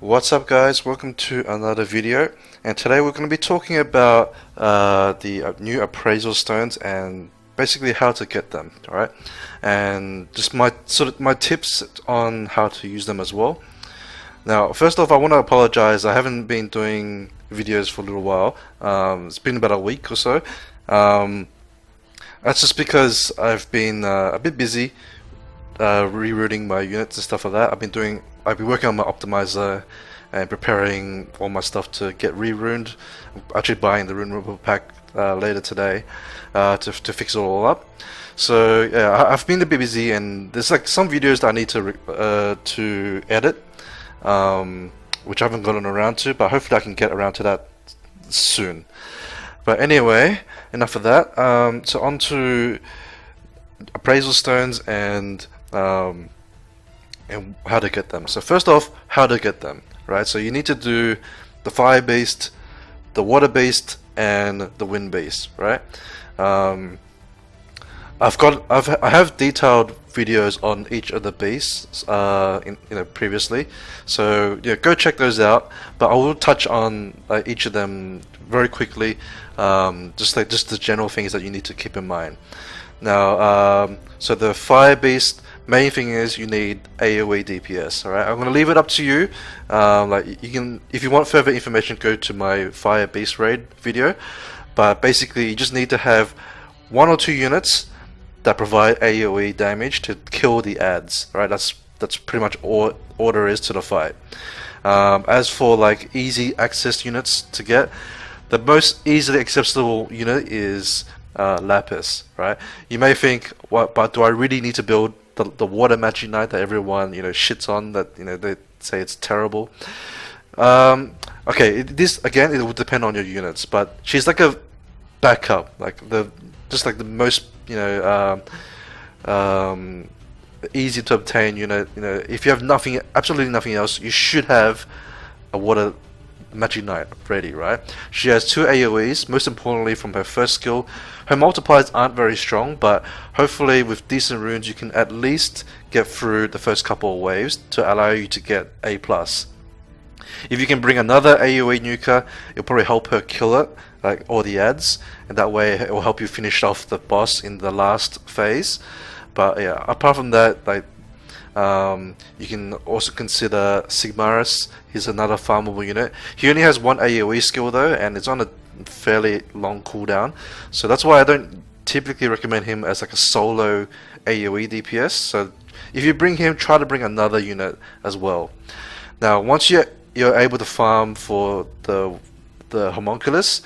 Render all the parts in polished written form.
What's up guys, welcome to another video, and today we're going to be talking about the new appraisal stones and basically how to get them, alright? And just my tips on how to use them as well. Now first off, I want to apologize, I haven't been doing videos for a little while. It's been about a week or so. That's just because I've been a bit busy rerouting my units and stuff like that. I've been working on my optimizer and preparing all my stuff to get re-runed. I'm actually buying the rune removal pack later today to fix it all up. So yeah, I've been a bit busy, and there's like some videos that I need to edit, which I haven't gotten around to, but hopefully I can get around to that soon. But anyway, enough of that. So on to appraisal stones and how to get them. So first off, how to get them, right? So you need to do the fire-based, the water-based, and the wind-based, right? I have detailed videos on each of the bases, previously. So yeah, go check those out. But I will touch on each of them very quickly, just the general things that you need to keep in mind. Now, so the fire-based, main thing is you need AoE DPS. All right, I'm gonna leave it up to you. Like you can, if you want further information, go to my fire base raid video. But basically, you just need to have 1 or 2 units that provide AoE damage to kill the ads. All right, that's pretty much all there is to the fight. As for like easy access units to get, the most easily accessible unit is Lapis, right? You may think, what? But do I really need to build the water magic knight that everyone shits on? That they say it's terrible. Okay, this again, it will depend on your units, but she's like a backup, like the most easy to obtain unit. If you have nothing, absolutely nothing else, you should have a water magic knight ready, right? She has 2 AoEs, most importantly from her first skill. Her multipliers aren't very strong, but hopefully with decent runes you can at least get through the first couple of waves to allow you to get A+. If you can bring another AoE nuker, it'll probably help her kill it, like all the ads, and that way it will help you finish off the boss in the last phase. But yeah, apart from that, like you can also consider Sigmaris. He's another farmable unit. He only has 1 AoE skill though, and it's on a fairly long cooldown, so that's why I don't typically recommend him as like a solo AoE DPS. So if you bring him, try to bring another unit as well. Now once you're able to farm for the homunculus,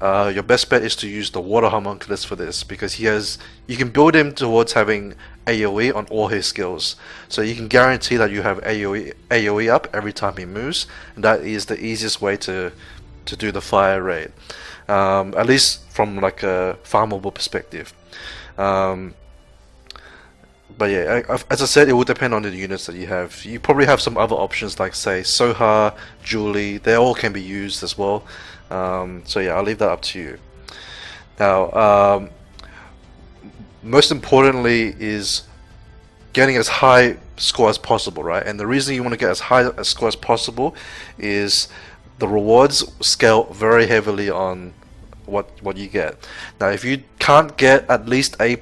your best bet is to use the water homunculus for this, because you can build him towards having AoE on all his skills, so you can guarantee that you have AoE up every time he moves, and that is the easiest way to do the fire raid, at least from like a farmable perspective. But yeah, as I said, it will depend on the units that you have. You probably have some other options like, say, Soha, Julie. They all can be used as well. So yeah, I'll leave that up to you. Now, most importantly is getting as high score as possible, right? And the reason you want to get as high a score as possible is the rewards scale very heavily on what you get. Now, if you can't get at least A+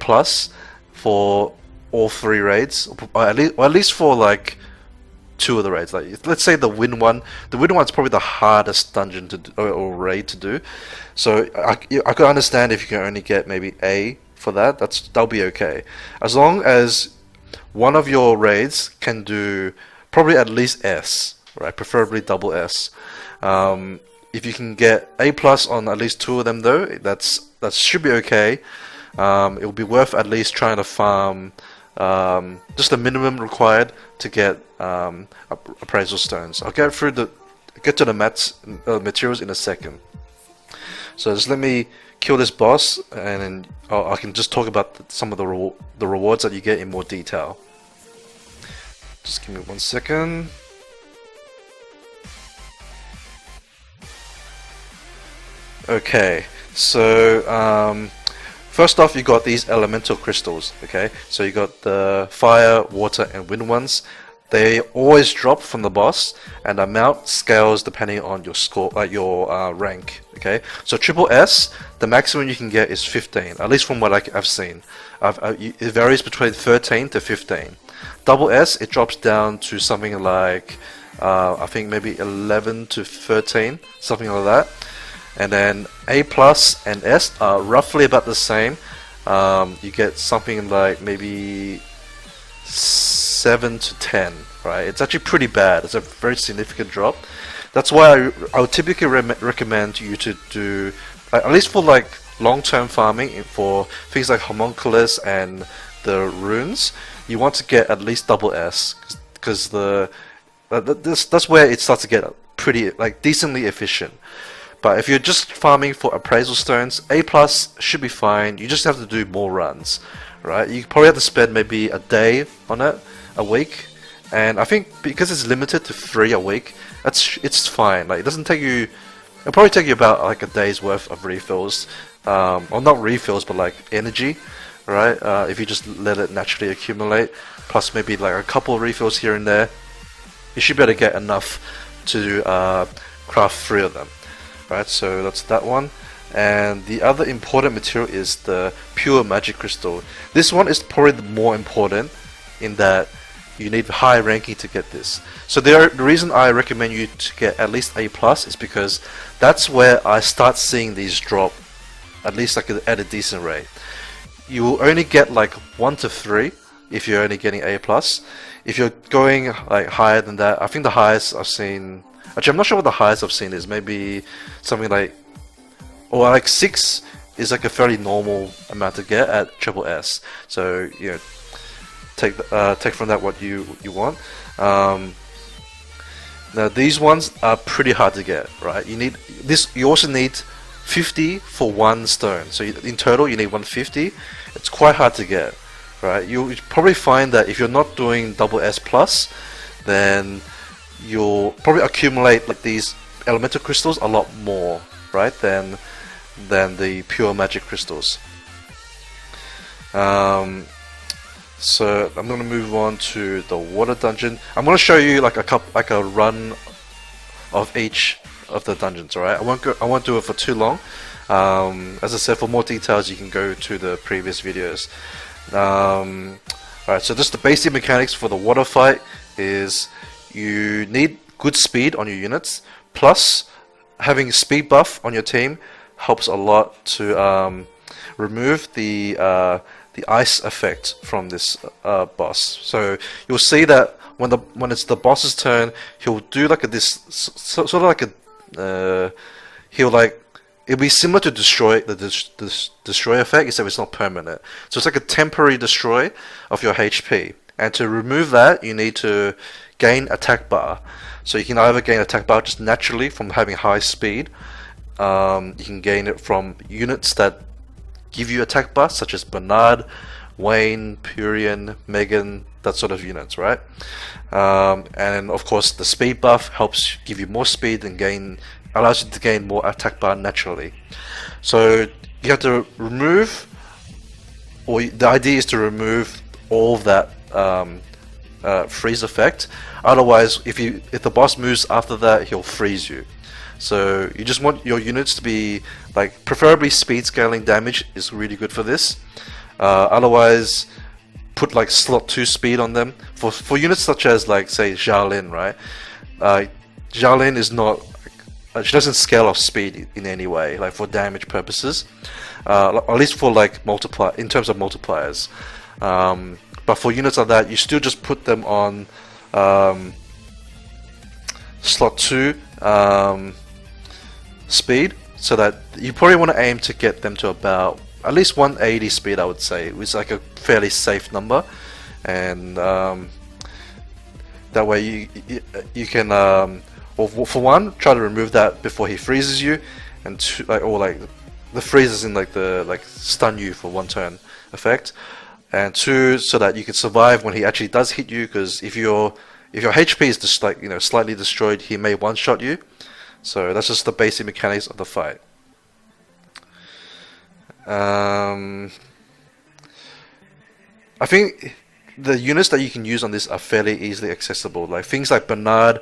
for all 3 raids, or at least for like 2 of the raids, like let's say the wind one's probably the hardest dungeon to do, or raid to do. So I could understand if you can only get maybe A for that. That'll be okay, as long as one of your raids can do probably at least S, right? Preferably double S. If you can get A+ on at least 2 of them though, that should be okay. It will be worth at least trying to farm just the minimum required to get appraisal stones. I'll get to the materials in a second. So just let me kill this boss, and then I can just talk about some of the rewards that you get in more detail. Just give me 1 second. Okay, so first off, you got these elemental crystals. Okay, so you got the fire, water, and wind ones. They always drop from the boss, and the amount scales depending on your score, your rank. Okay, so triple S, the maximum you can get is 15, at least from what I've seen. It varies between 13 to 15. Double S, it drops down to something like I think maybe 11 to 13, something like that. And then A plus and S are roughly about the same. You get something like maybe 7 to 10, right? It's actually pretty bad. It's a very significant drop. That's why I would typically recommend you to do, at least for like long-term farming, for things like homunculus and the runes, you want to get at least double S, because that's where it starts to get pretty, like, decently efficient. But if you're just farming for appraisal stones, A plus should be fine. You just have to do more runs, right? You probably have to spend maybe a day on it, a week, and I think because it's limited to 3 a week, it's fine. Like, it doesn't take you. It'll probably take you about like a day's worth of refills, or not refills, but like energy, right? If you just let it naturally accumulate, plus maybe like a couple of refills here and there, you should be able to get enough to craft 3 of them. Right, so that's that one. And the other important material is the pure magic crystal. This one is probably the more important, in that you need high ranking to get this. So the reason I recommend you to get at least A plus is because that's where I start seeing these drop, at least like at a decent rate. You will only get like 1 to 3 if you're only getting A plus. If you're going like higher than that, I think the highest I've seen. Actually, I'm not sure what the highest I've seen is. Maybe something like, or like 6 is like a fairly normal amount to get at triple S. So, you know, take from that what you want. Now these ones are pretty hard to get, right? You need this. You also need 50 for 1 stone. So in total, you need 150. It's quite hard to get, right? You'll probably find that if you're not doing double S plus, then you'll probably accumulate like these elemental crystals a lot more, right, than the pure magic crystals. So I'm gonna move on to the water dungeon. I'm gonna show you like a run of each of the dungeons. All right, I won't do it for too long. As I said, for more details, you can go to the previous videos. Alright, so just the basic mechanics for the water fight is you need good speed on your units, plus having speed buff on your team helps a lot to remove the ice effect from this boss. So you'll see that when it's the boss's turn, he'll do like sort of like a it'll be similar to the destroy effect, except it's not permanent. So it's like a temporary destroy of your HP. And to remove that, you need to gain attack bar. So you can either gain attack bar just naturally from having high speed. You can gain it from units that give you attack bar, such as Bernard, Wayne, Purian, Megan, that sort of units, right? And of course, the speed buff helps give you more speed and allows you to gain more attack bar naturally. So you have to remove, or the idea is to remove all of that freeze effect. Otherwise, if the boss moves after that, he'll freeze you. So you just want your units to be like, preferably speed scaling damage is really good for this. Otherwise, put like slot 2 speed on them for units such as, like, say, Xiaolin, right? Xiaolin is not, she doesn't scale off speed in any way, like for damage purposes, at least for like in terms of multipliers. But for units like that, you still just put them on slot 2 speed, so that you probably want to aim to get them to about at least 180 speed, I would say, which is like a fairly safe number, and that way you can, well, for one, try to remove that before he freezes you, and two, like the freezes in like stun you for 1 turn effect, and 2, so that you can survive when he actually does hit you, because if your HP is just like, slightly destroyed, he may one-shot you. So that's just the basic mechanics of the fight. I think the units that you can use on this are fairly easily accessible. Like things like Bernard,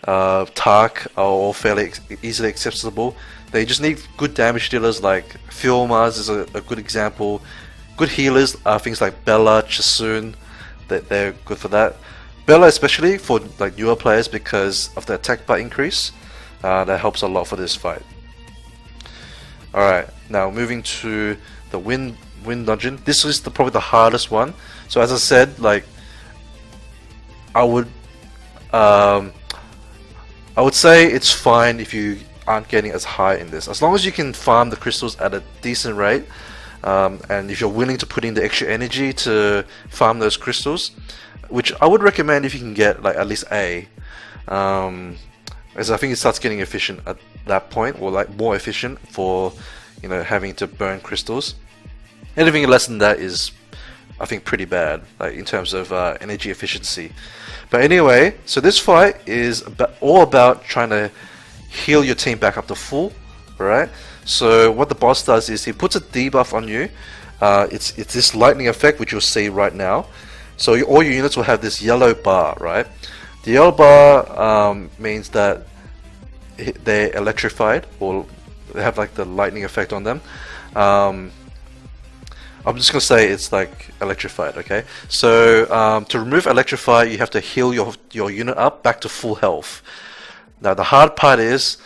Tark are all fairly easily accessible. They just need good damage dealers like Filmars is a good example. Good healers are things like Bella, Chasun, they're good for that. Bella especially for like newer players because of the attack bar increase. That helps a lot for this fight. Alright, now moving to the wind dungeon. This is probably the hardest one. So as I said, like I would say it's fine if you aren't getting as high in this, as long as you can farm the crystals at a decent rate, and if you're willing to put in the extra energy to farm those crystals, which I would recommend if you can get like at least A, as I think it starts getting efficient at that point, or like more efficient for having to burn crystals. Anything less than that is, I think, pretty bad, like in terms of energy efficiency. But anyway, so this fight is all about trying to heal your team back up to full, right? So what the boss does is he puts a debuff on you. It's this lightning effect, which you'll see right now. So all your units will have this yellow bar, right? The yellow bar means that they're electrified, or they have like the lightning effect on them. I'm just gonna say it's like electrified, okay? So to remove electrify, you have to heal your unit up back to full health. Now the hard part is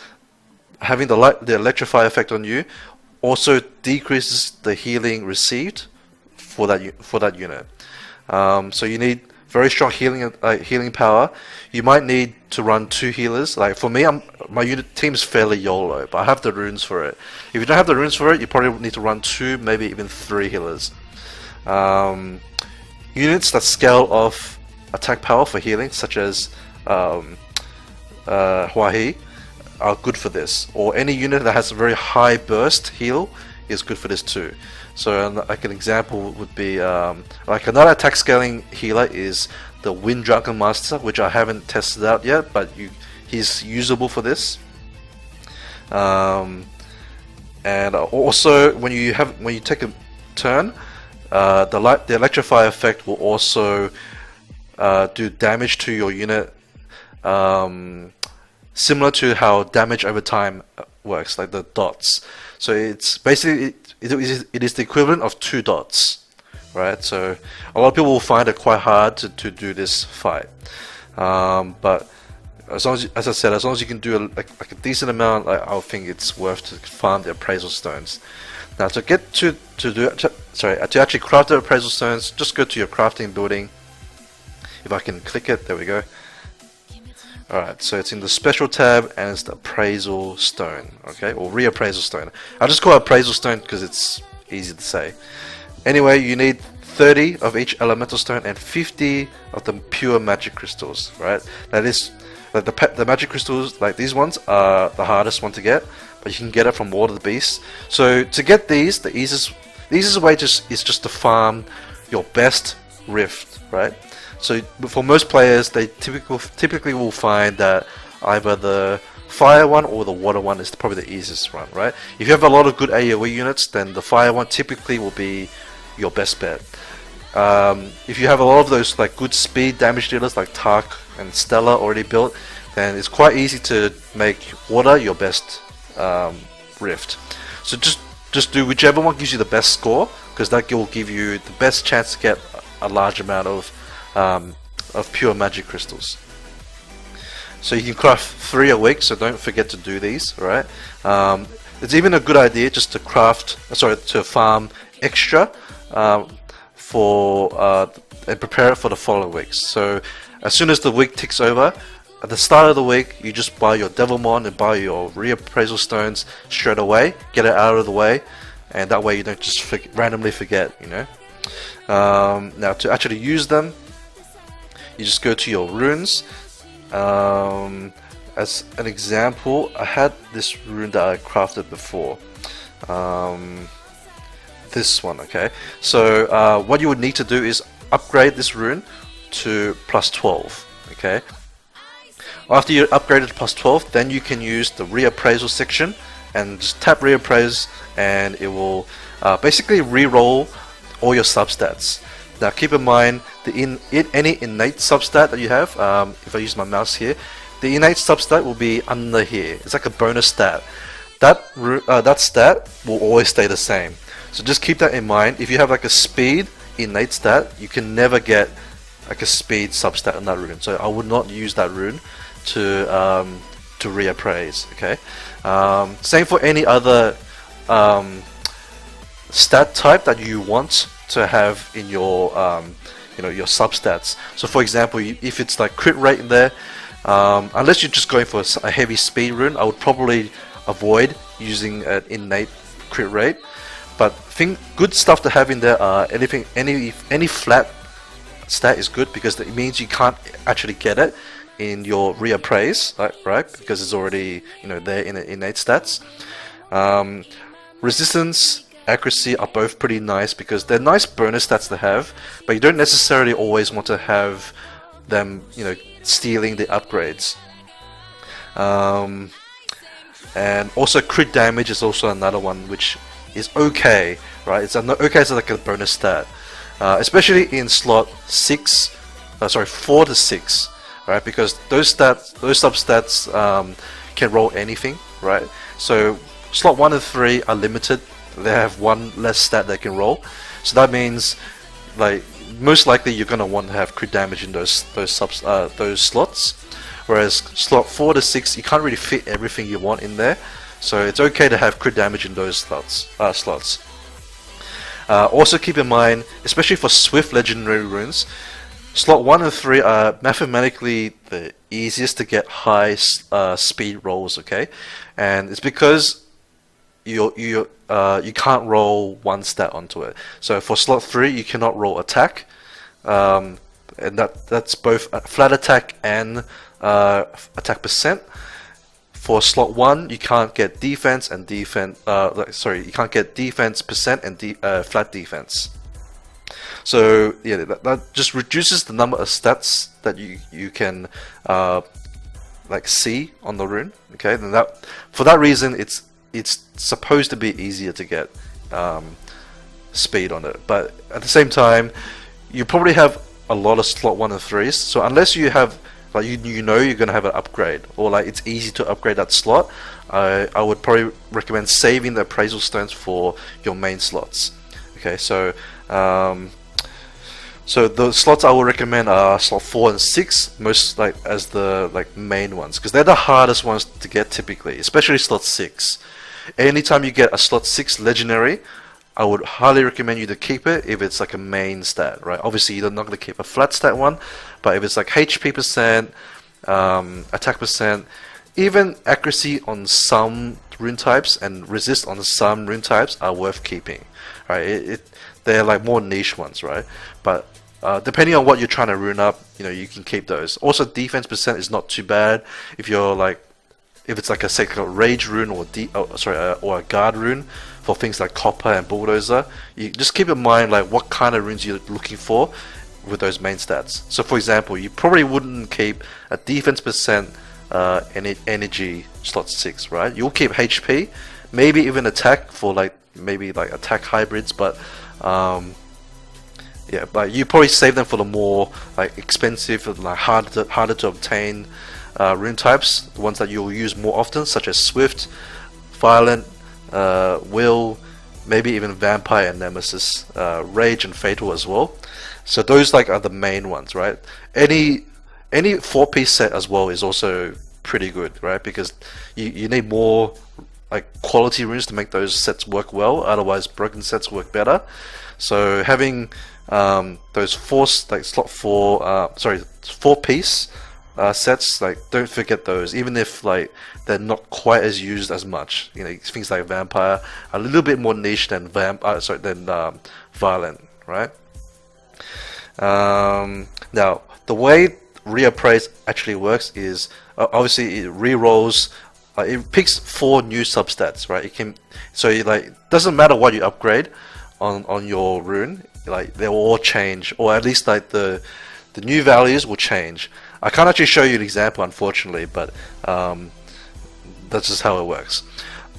having the electrify effect on you also decreases the healing received for that unit. So you need very strong healing power. You might need to run 2 healers. Like for me, my unit team is fairly YOLO, but I have the runes for it. If you don't have the runes for it, you probably need to run 2, maybe even 3 healers. Units that scale off attack power for healing, such as Hua-He, are good for this. Or any unit that has a very high burst heal is good for this too. So like an example would be like another attack scaling healer is the Wind Dragon Master, which I haven't tested out yet, but he's usable for this. And also when you take a turn, the electrify effect will also do damage to your unit, similar to how damage over time works, like the dots. So it's basically it is the equivalent of 2 dots, right? So a lot of people will find it quite hard to do this fight, but as I said, as long as you can do like a decent amount, I think it's worth to farm the appraisal stones. Now to get to actually craft the appraisal stones, just go to your crafting building. If I can click it, there we go. Alright, so it's in the special tab and it's the appraisal stone, okay, or reappraisal stone. I'll just call it appraisal stone because it's easy to say. Anyway, you need 30 of each elemental stone and 50 of the pure magic crystals, right? That is, like the magic crystals, like these ones, are the hardest one to get, but you can get it from Water the Beast. So to get these, the easiest way is just to farm your best rift, right? So for most players, they typically will find that either the fire one or the water one is probably the easiest one, right? If you have a lot of good AoE units, then the fire one typically will be your best bet. If you have a lot of those like good speed damage dealers like Tark and Stella already built, then it's quite easy to make water your best rift. So just do whichever one gives you the best score, because that will give you the best chance to get a large amount of pure magic crystals. So you can craft 3 a week, so don't forget to do these, right? It's even a good idea just to to farm extra and prepare it for the following weeks. So as soon as the week ticks over, at the start of the week, you just buy your Devilmon and buy your reappraisal stones straight away, get it out of the way, and that way you don't just randomly forget, Now to actually use them, you just go to your runes. As an example, I had this rune that I crafted before. This one, okay? So what you would need to do is upgrade this rune to +12, okay? After you upgrade it to +12, then you can use the reappraisal section and just tap reappraise, and it will basically re-roll all your substats. Now keep in mind any innate substat that you have. If I use my mouse here, the innate substat will be under here. It's like a bonus stat. That stat will always stay the same. So just keep that in mind. If you have like a speed innate stat, you can never get like a speed substat in that rune. So I would not use that rune to reappraise. Okay. Same for any other stat type that you want to have in your your substats. So for example, if it's like crit rate in there, unless you're just going for a heavy speed rune, I would probably avoid using an innate crit rate. But good stuff to have in there are any flat stat is good, because it means you can't actually get it in your reappraise, right? Because it's already there in innate stats. Resistance, accuracy are both pretty nice because they're nice bonus stats to have, but you don't necessarily always want to have them stealing the upgrades. And also crit damage is also another one which is okay, right? It's okay as like a bonus stat, especially in slot 4 to 6, right? Because those substats can roll anything, right? So slot 1 and 3 are limited. They have one less stat they can roll, so that means like most likely you're gonna want to have crit damage in those slots. Whereas slot 4 to 6, you can't really fit everything you want in there, so it's okay to have crit damage in those slots. Also keep in mind, especially for swift legendary runes, slot 1 and 3 are mathematically the easiest to get high speed rolls. Okay, and it's because you can't roll one stat onto it. So for slot 3 you cannot roll attack, and that's both flat attack and attack percent. For slot 1 you can't get defense and you can't get defense percent and flat defense. So yeah, that just reduces the number of stats that you can like see on the rune. Okay, and for that reason it's supposed to be easier to get speed on it, but at the same time you probably have a lot of slot 1 and 3s, so unless you have like you're gonna have an upgrade, or like it's easy to upgrade that slot, I would probably recommend saving the appraisal stones for your main slots. Okay, so the slots I would recommend are slot 4 and 6, most as the main ones, because they're the hardest ones to get typically, especially slot 6. Anytime you get a slot 6 legendary, I would highly recommend you to keep it if it's like a main stat, right? Obviously you're not going to keep a flat stat one, but if it's like HP percent, attack percent, even accuracy on some rune types and resist on some rune types are worth keeping, right? They're like more niche ones, right? But depending on what you're trying to rune up, you can keep those. Also defense percent is not too bad if it's like a rage rune or a guard rune for things like copper and bulldozer. You just keep in mind like what kind of runes you're looking for with those main stats. So for example, you probably wouldn't keep a defense percent energy slot 6, right? You'll keep HP, maybe even attack for maybe attack hybrids, but yeah, but you probably save them for the more expensive, harder to obtain rune types, the ones that you'll use more often, such as Swift, Violent, Will, maybe even Vampire and Nemesis, Rage and Fatal as well. So those are the main ones, right? Any 4-piece set as well is also pretty good, right? Because you need more quality runes to make those sets work well. Otherwise, broken sets work better. So having those slot 4-piece sets, don't forget those, even if they're not quite as used as much. Things like Vampire are a little bit more niche than Violent, right? Now the way Reappraise actually works is obviously it re-rolls. It picks 4 new substats, right? Doesn't matter what you upgrade on your rune, they will all change, or at least the new values will change. I can't actually show you an example, unfortunately, but that's just how it works.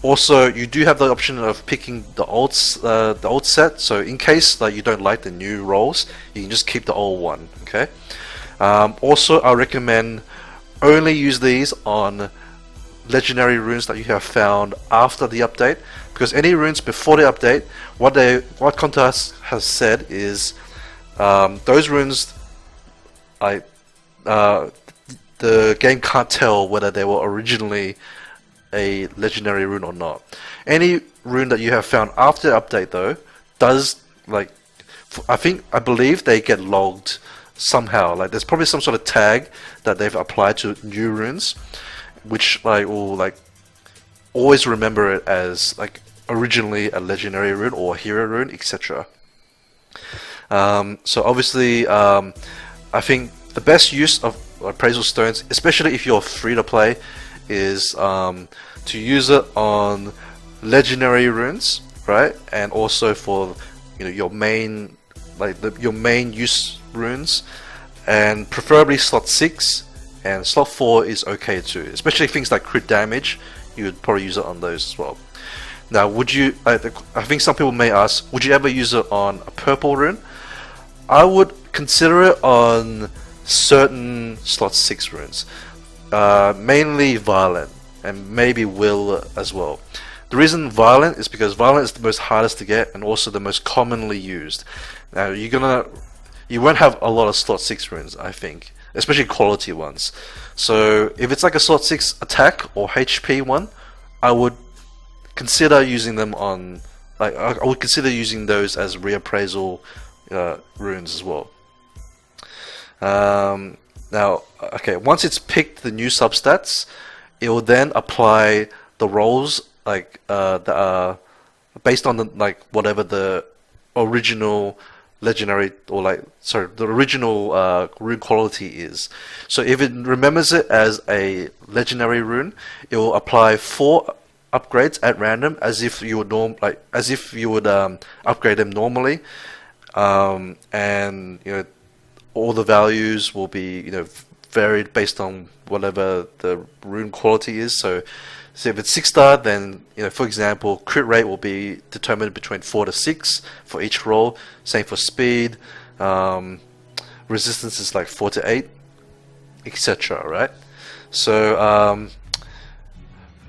Also, you do have the option of picking the old set. So in case that you don't like the new rolls, you can just keep the old one. Okay. Also, I recommend only use these on legendary runes that you have found after the update, because any runes before the update, what Contest has said is those runes, the game can't tell whether they were originally a legendary rune or not. Any rune that you have found after the update though does, like, I believe they get logged somehow. Like there's probably some sort of tag that they've applied to new runes, which will always remember it as like originally a legendary rune or a hero rune, etc. So obviously, I think the best use of appraisal stones, especially if you're free to play, is to use it on legendary runes, right? And also for your main your main use runes, and preferably slot 6, and slot 4 is okay too, especially things like crit damage. You would probably use it on those as well. Now, would you? I think some people may ask, would you ever use it on a purple rune? I would consider it on certain slot 6 runes, mainly Violent and maybe Will as well. The reason Violent is because Violent is the most hardest to get and also the most commonly used. Now you won't have a lot of slot 6 runes, I think, especially quality ones. So if it's like a slot 6 attack or HP one, I would consider using them on, I would consider using those as reappraisal runes as well. Now, okay, once it's picked the new substats, it will then apply the rolls that are based on the whatever the original legendary or the original rune quality is. So if it remembers it as a legendary rune, it will apply 4 upgrades at random as if you would upgrade them normally, and all the values will be varied based on whatever the rune quality is. So if it's 6-star, then for example, crit rate will be determined between 4 to 6 for each roll. Same for speed. Resistance is like 4 to 8, etc. Right? So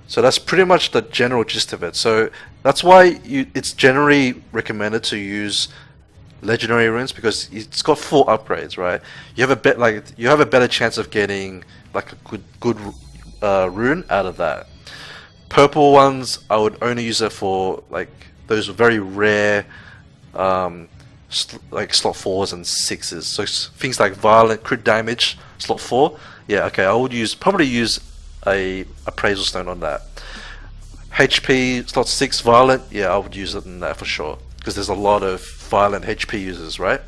so that's pretty much the general gist of it. So that's why it's generally recommended to use legendary runes, because it's got 4 upgrades, right? You have a better chance of getting like a good rune out of that. Purple ones, I would only use it for those very rare slot 4s and 6s. So things like Violent, crit damage, slot 4. Yeah, okay, I would probably use a appraisal stone on that. HP slot 6 Violent, yeah, I would use it in that for sure, because there's a lot of Violent HP users, right?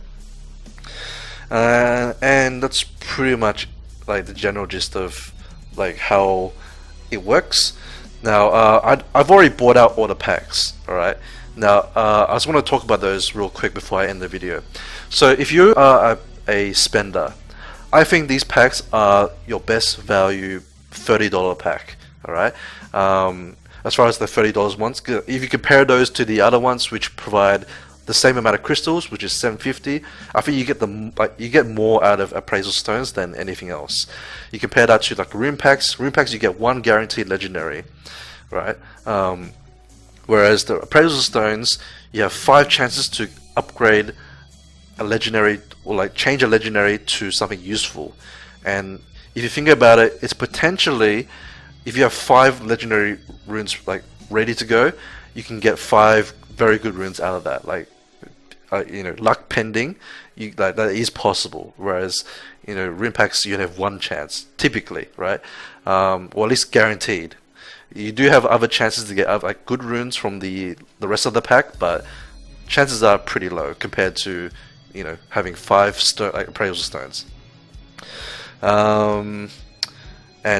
And that's pretty much the general gist of how it works. Now, I've already bought out all the packs, alright? Now, I just want to talk about those real quick before I end the video. So, if you are a spender, I think these packs are your best value $30 pack, alright? As far as the $30 ones, if you compare those to the other ones which provide the same amount of crystals, which is $750, I think you get more out of appraisal stones than anything else. You compare that to rune packs. Rune packs, you get 1 guaranteed legendary, right? Whereas the appraisal stones, you have 5 chances to upgrade a legendary or change a legendary to something useful. And if you think about it, it's potentially, if you have 5 legendary runes ready to go, you can get 5 very good runes out of that. Luck pending, that is possible. Whereas rune packs, you have 1 chance typically, right? Or at least guaranteed. You do have other chances to get good runes from the rest of the pack, but chances are pretty low compared to having 5 appraisal stones. And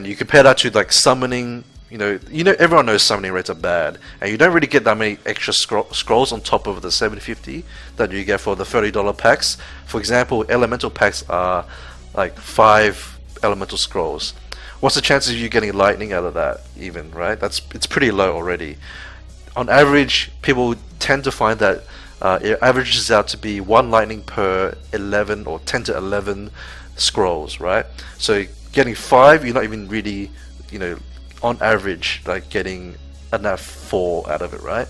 you compare that to summoning. Everyone knows summoning rates are bad, and you don't really get that many extra scrolls on top of the $750 that you get for the $30 packs. For example, elemental packs are 5 elemental scrolls, what's the chances of you getting lightning out of that even, right? It's pretty low already. On average, people tend to find that it averages out to be 1 lightning per 11 or 10 to 11 scrolls, right? So getting 5, you're not even really, on average, like getting enough 4 out of it, right?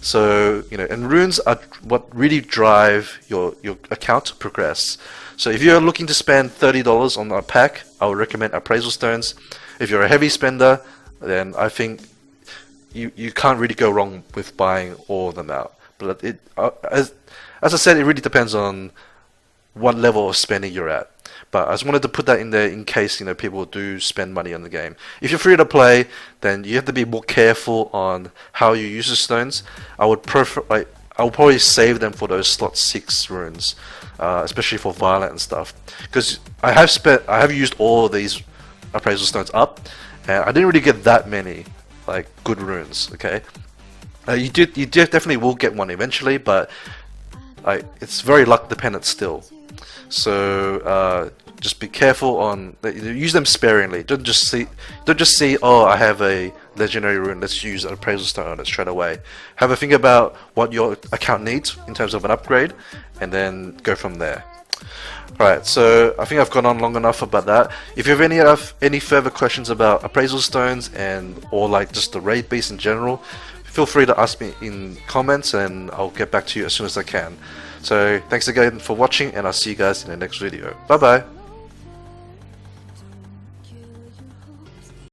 So, and runes are what really drive your account to progress. So if you're looking to spend $30 on a pack, I would recommend appraisal stones. If you're a heavy spender, then I think you can't really go wrong with buying all of them out. But as I said, it really depends on what level of spending you're at. But I just wanted to put that in there in case people do spend money on the game. If you're free to play, then you have to be more careful on how you use the stones. I would probably save them for those slot 6 runes, especially for Violet and stuff. Because I have used all of these appraisal stones up, and I didn't really get that many like good runes. Okay, you definitely will get one eventually, but it's very luck dependent still. So just be careful on use them sparingly. Don't just see oh, I have a legendary rune, let's use an appraisal stone on it straight away. Have a think about what your account needs in terms of an upgrade, and then go from there. Alright, so I think I've gone on long enough about that. If you have any further questions about appraisal stones or like just the raid beast in general, feel free to ask me in comments and I'll get back to you as soon as I can. So thanks again for watching, and I'll see you guys in the next video. Bye bye.